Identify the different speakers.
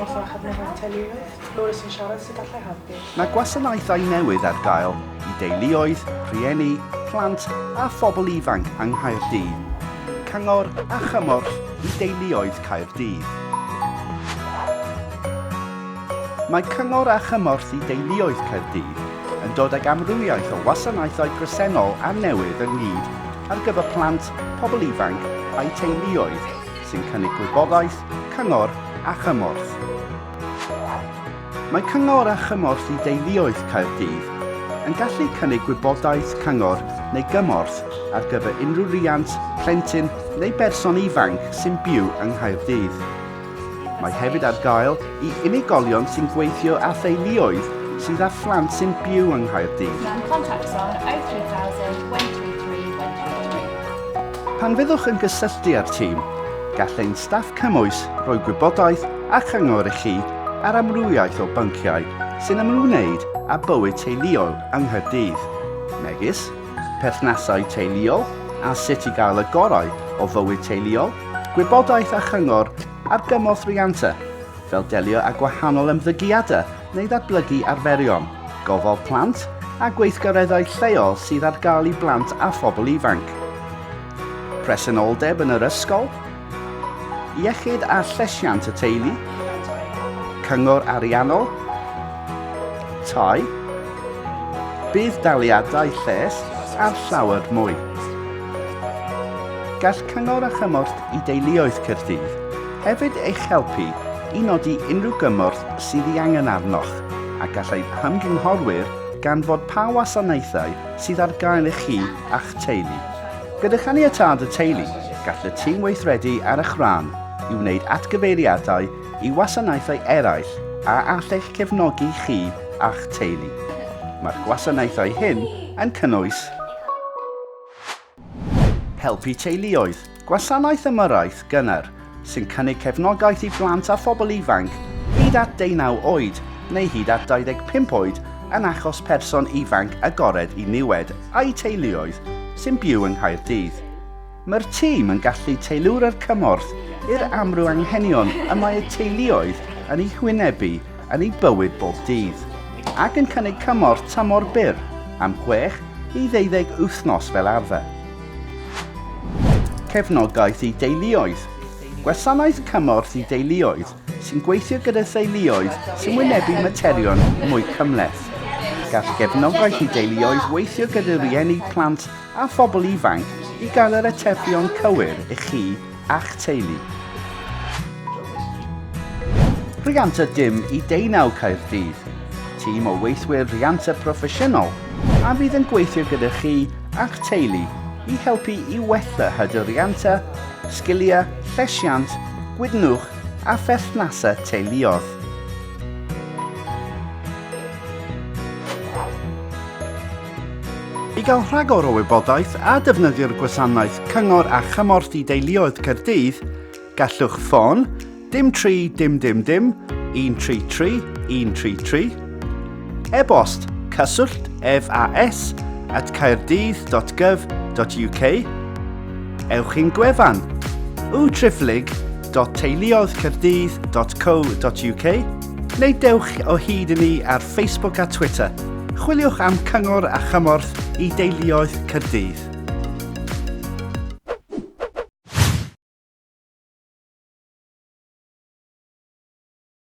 Speaker 1: Chymorth a chefnogaeth teuluoedd. Lwys yn siarad sydd gallai helpu.
Speaker 2: Mae gwasanaethau newydd ar gael i deuluoedd, rhieni, plant a phobl ifanc yng Nghaerdydd. Cyngor a Chymorth i Deuluoedd Caerdydd. Mae Cyngor a Chymorth i Deuluoedd Caerdydd yn dod ag amrywiaeth o wasanaethau presennol a newydd ynghyd ar gyfer plant, pobl ifanc a'i teuluoedd sy'n cynnig wybodaeth, cyngor a chymorth. Mae Cyngor a Chymorth i Deuluoedd Caerdydd yn gallu cynnig wybodaeth, cyngor neu gymorth ar gyfer unrhyw riant, plentyn neu berson ifanc sy'n byw yng Nghaerdydd. Mae hefyd ar gael i unigolion sy'n gweithio â theuluoedd sydd â phlant sy'n byw yng Nghaerdydd.
Speaker 3: Contacts on 03000 133 133.
Speaker 2: Pan fyddwch yn gysylltu â'r tîm, gallai'n staff cymwys rhoi gwybodaeth a chyngor i chi ar amrywiaeth o bynciau sy'n ymwneud â bywyd teuluol yng Nghaerdydd, megis perthnasau teuluol a sut i gael y gorau o fywyd teuluol, gwybodaeth a chyngor ar gymorth rianta, fel delio â gwahanol ymddygiadau neu ddatblygu arferion, gofal plant a gweithgareddau lleol sydd ar gael i blant a phobl ifanc. Presenoldeb yn yr ysgol, iechyd a llesiant y teulu, cyngor ariannol, tai, bydd daliadau lles a'r llawer mwy. Gall Cyngor a Chymorth i Deuluoedd Caerdydd hefyd eich helpu i nodi unrhyw gymorth sydd ei angen arnoch a gallai hymgynghorwyr gan fod pa wasanaethau sydd ar gael i chi a'ch teulu. Gyda chaniatâd y teulu, gall y tîm weithredu ar eich rhan i wneud atgyfeiriadau i wasanaethau eraill a all eich cefnogi chi a'ch teulu. Mae'r gwasanaethau hyn yn cynnwys helpu teuluoedd, gwasanaeth ymyrraeth gynnar sy'n cynnig cefnogaeth i blant a phobl ifanc hyd at 19 oed neu hyd at 25 oed yn achos person ifanc agored i niwed a'i teuluoedd sy'n byw yng Nghaerdydd. Mae'r tîm yn gallu teilwra'r cymorth i'r amryw anghenion y mae y teuluoedd yn ei hwynebu yn ei bywyd bob dydd, ac yn cynnig cymorth tymor byr am 6 i 12 wythnos fel arfer. Cefnogaeth i deuluoedd. Gwasanaeth cymorth i deuluoedd sy'n gweithio gyda theuluoedd sy'n wynebu materion mwy cymhleth. Gall gefnogaeth i deuluoedd weithio gyda rieni, plant a phobl ifanc i gael yr atebion cywir i chi a'ch teulu. Rhianta dim i 19 Caerdydd. Tîm o weithwyr rhianta proffesiynol a fydd yn gweithio gyda chi a'ch teulu i helpu i wella hyder rianta, sgiliau, llesiant, gwydnwch a pherthnasau teuluoedd. I gael rhagor o wybodaeth a defnyddio'r gwasanaeth Cyngor a Chymorth i Deuluoedd Caerdydd, gallwch ffôn dim 3 dim dim dim 133 133, e-bost cyswllt fas@caerdydd.gov.uk, ewch i'n gwefan www.teuluoeddcaerdydd.co.uk neu dewch o hyd i ni ar Facebook a Twitter. Chwiliwch am Cyngor a Chymorth i Deuluoedd Caerdydd.